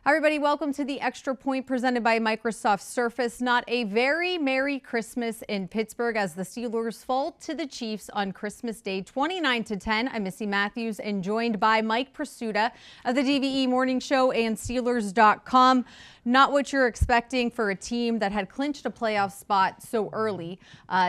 Hi everybody, welcome to the Extra Point presented by Microsoft Surface. Not a very Merry Christmas in Pittsburgh as the Steelers fall to the Chiefs on Christmas Day 29-10. I'm Missi Matthews and joined by Mike Prisuta of the DVE Morning Show and Steelers.com. Not what you're expecting for a team that had clinched a playoff spot so early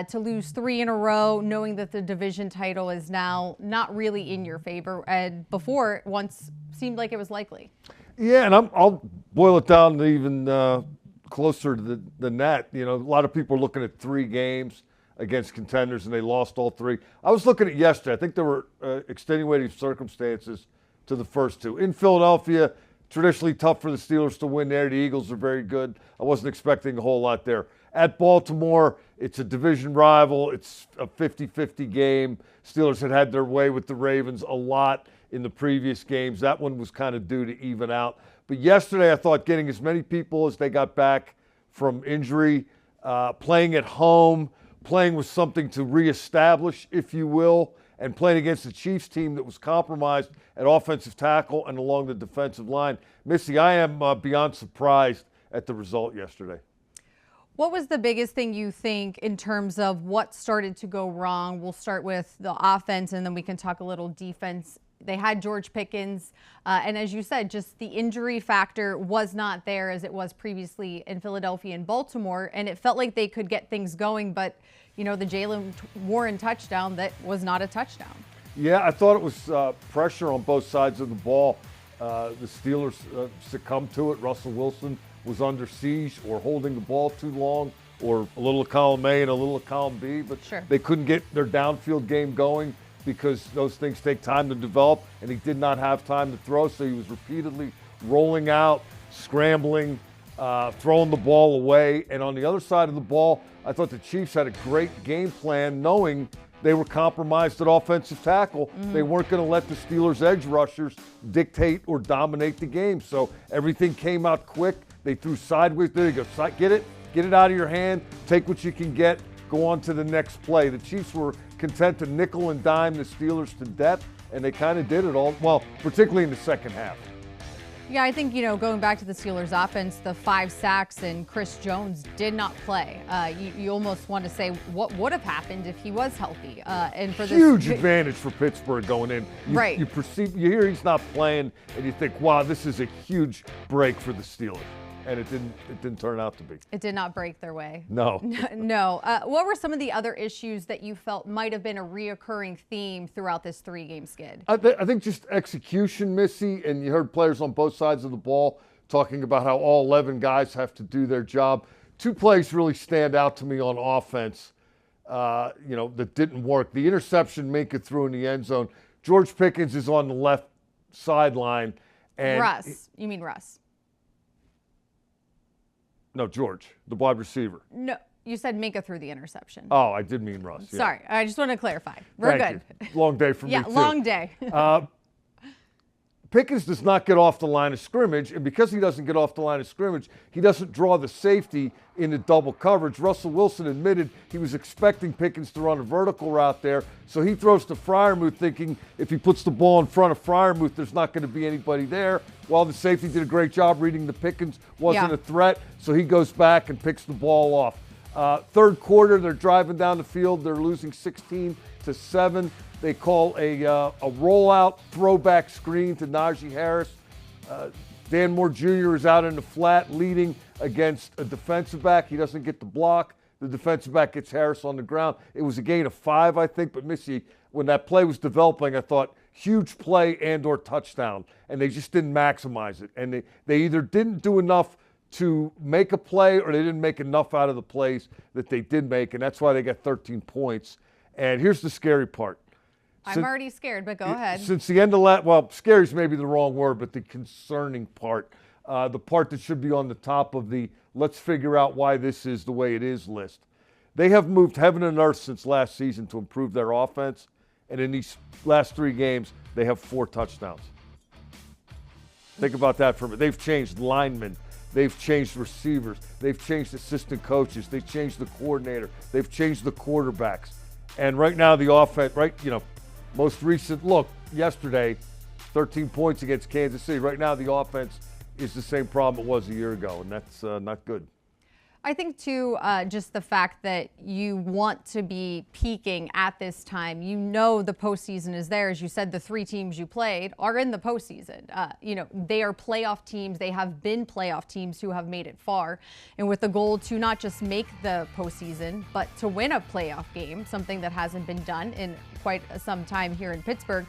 to lose 3 in a row, knowing that the division title is now not really in your favor, and before once seemed like it was likely. Yeah, and I'll boil it down to even closer than that. You know, a lot of people are looking at 3 games against contenders, and they lost all 3. I was looking at yesterday. I think there were extenuating circumstances to the first 2. In Philadelphia, traditionally tough for the Steelers to win there. The Eagles are very good. I wasn't expecting a whole lot there. At Baltimore, it's a division rival. It's a 50-50 game. Steelers had their way with the Ravens a lot in the previous games. That one was kind of due to even out. But yesterday, I thought getting as many people as they got back from injury, playing at home, playing with something to reestablish, if you will, and playing against the Chiefs team that was compromised at offensive tackle and along the defensive line. Missi, I am beyond surprised at the result yesterday. What was the biggest thing you think in terms of what started to go wrong? We'll start with the offense and then we can talk a little defense. They had George Pickens, and as you said, just the injury factor was not there as it was previously in Philadelphia and Baltimore, and it felt like they could get things going, but, you know, the Jaylen Warren touchdown, that was not a touchdown. Yeah, I thought it was pressure on both sides of the ball. The Steelers succumbed to it. Russell Wilson was under siege or holding the ball too long, or a little of column A and a little of column B, but Sure. They couldn't get their downfield game going because those things take time to develop, and he did not have time to throw, so he was repeatedly rolling out, scrambling, throwing the ball away. And on the other side of the ball, I thought the Chiefs had a great game plan, knowing they were compromised at offensive tackle. They weren't going to let the Steelers' edge rushers dictate or dominate the game. So everything came out quick. They threw sideways. There you go. Get it out of your hand. Take what you can get. Go on to the next play. The Chiefs were content to nickel and dime the Steelers to death, and they kind of did it all, well, particularly in the second half. Yeah, I think, you know, going back to the Steelers offense, the 5 sacks and Chris Jones did not play. You almost want to say what would have happened if he was healthy. And for this huge advantage for Pittsburgh going in. Right. You hear he's not playing, and you think, wow, this is a huge break for the Steelers. And it didn't turn out to be. It did not break their way. No. No. What were some of the other issues that you felt might have been a reoccurring theme throughout this 3-game skid? I think just execution, Missi, and you heard players on both sides of the ball talking about how all 11 guys have to do their job. 2 plays really stand out to me on offense, that didn't work. The interception Minka threw in the end zone. George Pickens is on the left sideline. And Russ. You mean Russ? No, George, the wide receiver. No, you said Minka threw the interception. Oh, I did mean Russ. Yeah. Sorry, I just want to clarify. We're Thank good. You. Long day for me, too. Yeah, long day. Pickens does not get off the line of scrimmage, and because he doesn't get off the line of scrimmage, he doesn't draw the safety into double coverage. Russell Wilson admitted he was expecting Pickens to run a vertical route there, so he throws to Freiermuth thinking if he puts the ball in front of Freiermuth, there's not going to be anybody there. While the safety did a great job reading the Pickens wasn't a threat, so he goes back and picks the ball off. Third quarter, they're driving down the field. They're losing 16-7. They call a rollout throwback screen to Najee Harris. Dan Moore Jr. is out in the flat leading against a defensive back. He doesn't get the block. The defensive back gets Harris on the ground. It was a gain of 5, I think, but Missi, when that play was developing, I thought huge play and or touchdown, and they just didn't maximize it. And they either didn't do enough to make a play or they didn't make enough out of the plays that they did make, and that's why they got 13 points. And here's the scary part. I'm already scared, but go ahead. Since the end of scary is maybe the wrong word, but the concerning part, the part that should be on the top of the let's figure out why this is the way it is list. They have moved heaven and earth since last season to improve their offense, and in these last 3 games, they have 4 touchdowns. Think about that for a minute. They've changed linemen. They've changed receivers. They've changed assistant coaches. They've changed the coordinator. They've changed the quarterbacks. And right now, the offense, most recent look yesterday, 13 points against Kansas City. Right now, the offense is the same problem it was a year ago, and that's not good. I think, too, just the fact that you want to be peaking at this time. You know the postseason is there. As you said, the 3 teams you played are in the postseason. They are playoff teams. They have been playoff teams who have made it far. And with the goal to not just make the postseason, but to win a playoff game, something that hasn't been done in quite some time here in Pittsburgh.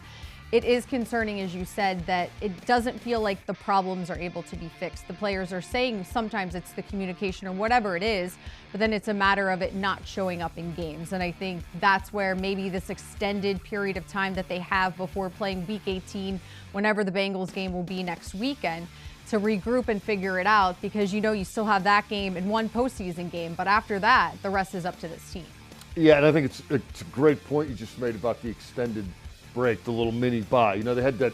It is concerning, as you said, that it doesn't feel like the problems are able to be fixed. The players are saying sometimes it's the communication or whatever it is, but then it's a matter of it not showing up in games. And I think that's where maybe this extended period of time that they have before playing Week 18, whenever the Bengals game will be next weekend, to regroup and figure it out, because you still have that game and one postseason game, but after that, the rest is up to this team. Yeah, and I think it's a great point you just made about the extended break, the little mini bye. They had that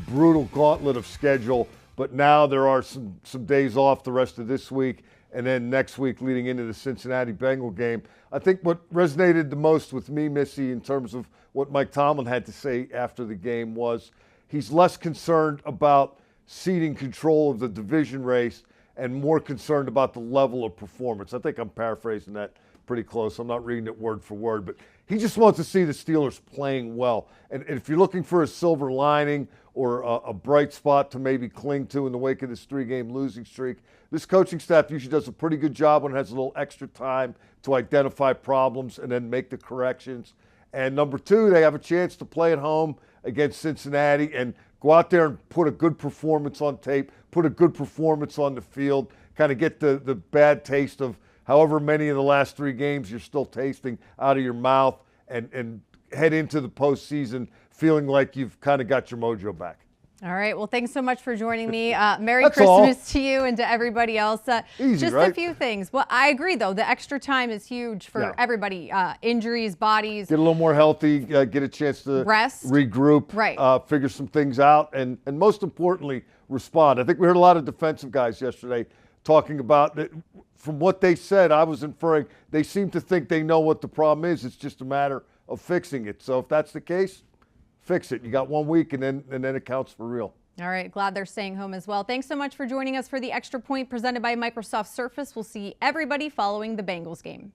brutal gauntlet of schedule, but now there are some days off the rest of this week, and then next week leading into the Cincinnati Bengal game. I think what resonated the most with me, Missy, in terms of what Mike Tomlin had to say after the game was he's less concerned about ceding control of the division race and more concerned about the level of performance. I think I'm paraphrasing that pretty close. I'm not reading it word for word, but he just wants to see the Steelers playing well. And if you're looking for a silver lining or a bright spot to maybe cling to in the wake of this 3-game losing streak, this coaching staff usually does a pretty good job when it has a little extra time to identify problems and then make the corrections. And number 2, they have a chance to play at home against Cincinnati and go out there and put a good performance on tape, put a good performance on the field, kind of get the bad taste of however many of the last 3 games you're still tasting out of your mouth, and head into the postseason feeling like you've kind of got your mojo back. All right. Well, thanks so much for joining me. Merry That's Christmas all. to you and to everybody else. Easy, just right? a few things. Well, I agree, though. The extra time is huge for everybody. Injuries, bodies. Get a little more healthy, get a chance to rest, regroup, right. Figure some things out, and most importantly, respond. I think we heard a lot of defensive guys yesterday talking about that. From what they said, I was inferring they seem to think they know what the problem is. It's just a matter of fixing it. So if that's the case, fix it. You got 1 week, and then it counts for real. All right. Glad they're staying home as well. Thanks so much for joining us for the Extra Point presented by Microsoft Surface. We'll see everybody following the Bengals game.